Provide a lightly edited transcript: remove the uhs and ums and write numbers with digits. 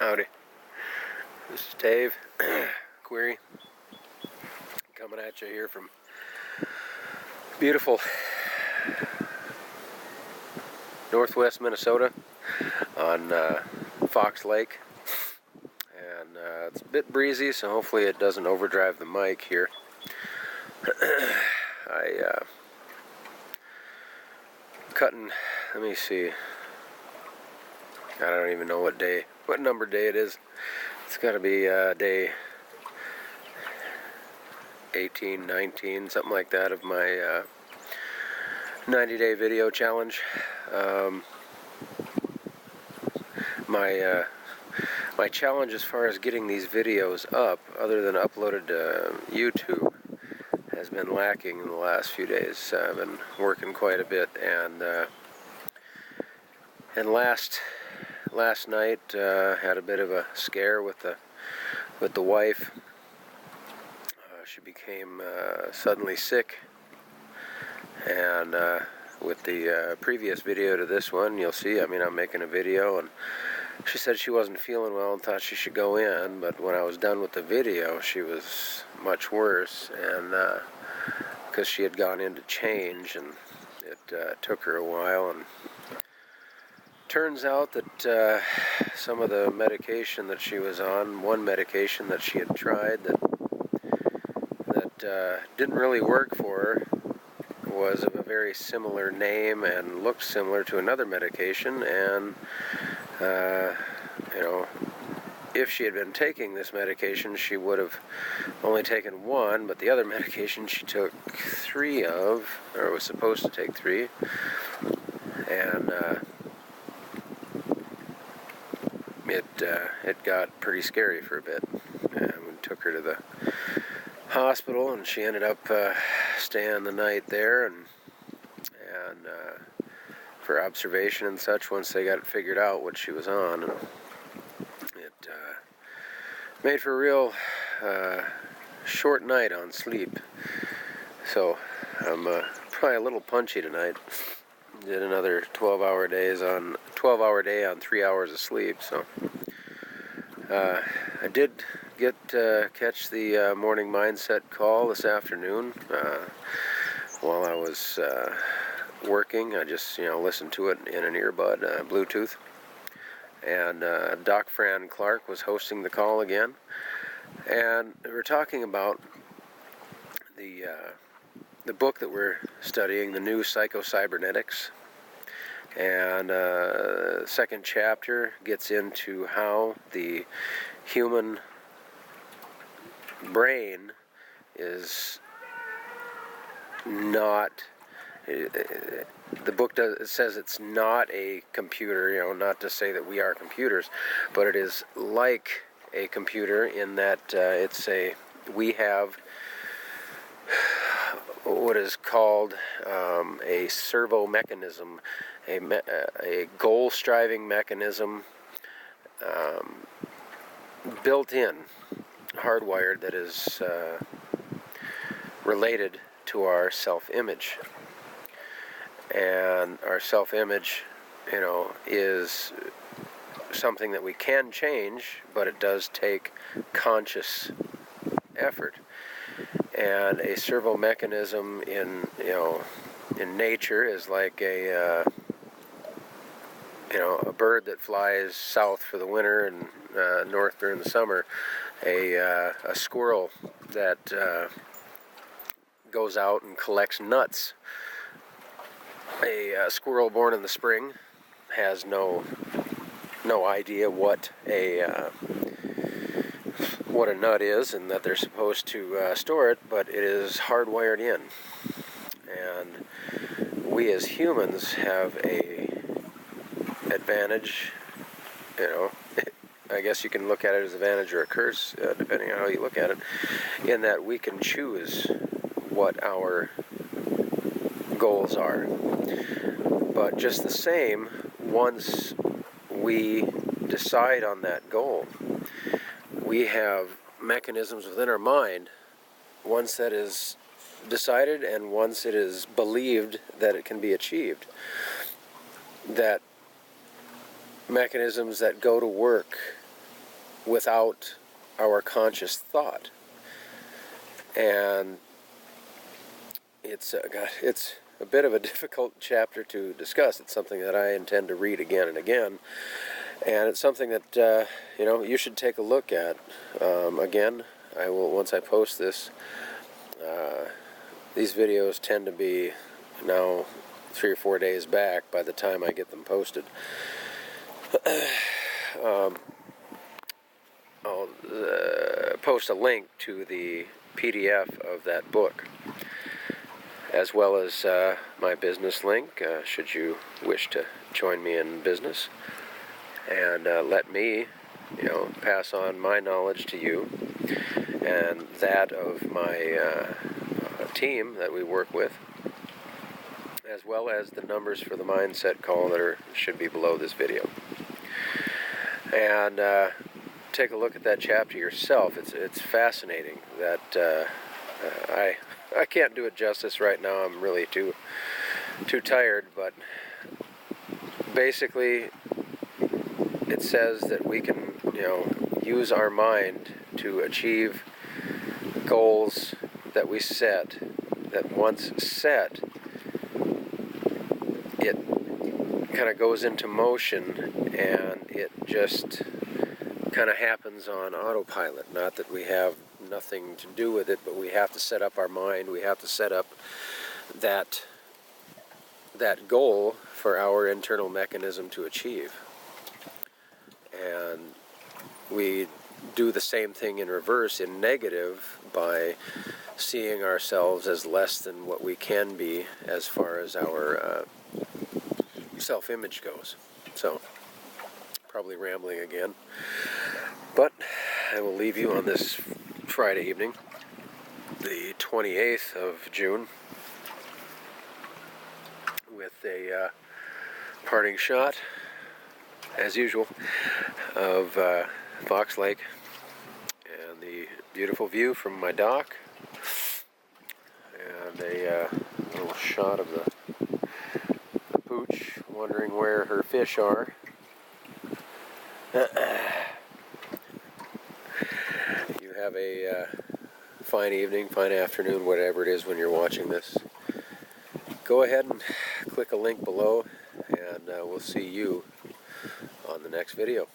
Howdy. This is Dave, Query, coming at you here from beautiful northwest Minnesota on Fox Lake. And it's a bit breezy, so hopefully it doesn't overdrive the mic here. Cutting, let me see, I don't even know what number day it is. It's got to be day 18, 19, something like that of my 90-day video challenge. My challenge as far as getting these videos up, other than uploaded to YouTube, has been lacking in the last few days. I've been working quite a bit, and last night had a bit of a scare with the wife. She became suddenly sick, and with the previous video to this one, you'll see, I'm making a video, and she said she wasn't feeling well and thought she should go in, but when I was done with the video, she was much worse, and because she had gone in to change, and it took her a while, and turns out that some of the medication that she was on, one medication that she had tried that didn't really work for her, was of a very similar name and looked similar to another medication, and if she had been taking this medication, she would have only taken one, but the other medication she took 3 of, or was supposed to take 3, and it got pretty scary for a bit. And we took her to the hospital, and she ended up staying the night there, and for observation and such once they got it figured out what she was on. And it made for a real short night on sleep. So I'm probably a little punchy tonight. Did another 12-hour day on 3 hours of sleep. So I did catch the morning mindset call this afternoon while I was working. I just listened to it in an earbud, Bluetooth, and Doc Fran Clark was hosting the call again, and we were talking about the book that we're studying, the new Psyhco Cybernetics, and second chapter gets into how the human brain is not, the book says it's not a computer, not to say that we are computers, but it is like a computer in that we have what is called a servo mechanism, a goal-striving mechanism built in, hardwired, that is related to our self-image. And our self-image, is something that we can change, but it does take conscious effort. And a servo mechanism in nature is like a bird that flies south for the winter and north during the summer. A squirrel that goes out and collects nuts. A squirrel born in the spring has no idea what a nut is, and that they're supposed to store it, but it is hardwired in. And we as humans have a advantage, I guess you can look at it as an advantage or a curse, depending on how you look at it, in that we can choose what our goals are. But just the same, once we decide on that goal, we have mechanisms within our mind, once that is decided and once it is believed that it can be achieved, that mechanisms that go to work without our conscious thought. And it's a bit of a difficult chapter to discuss. It's something that I intend to read again and again, and it's something that you should take a look at. Again, I will, once I post this. These videos tend to be now 3 or 4 days back by the time I get them posted. I'll post a link to the PDF of that book, as well as my business link, should you wish to join me in business, and let me, pass on my knowledge to you, and that of my team that we work with, as well as the numbers for the mindset call that should be below this video. And take a look at that chapter yourself. It's fascinating. That I can't do it justice right now. I'm really too tired. But basically, it says that we can use our mind to achieve goals that we set. That once set, it kind of goes into motion, and it just kind of happens on autopilot. Not that we have nothing to do with it, but we have to set up our mind. We have to set up that goal for our internal mechanism to achieve. And we do the same thing in reverse, in negative, by seeing ourselves as less than what we can be as far as our self-image goes. So, probably rambling again, but I will leave you on this Friday evening, the 28th of June, with a parting shot, as usual, of Fox Lake and the beautiful view from my dock, and a little shot of the pooch wondering where her fish are. You have a fine evening, fine afternoon, whatever it is when you're watching this. Go ahead and click a link below, and we'll see you on the next video.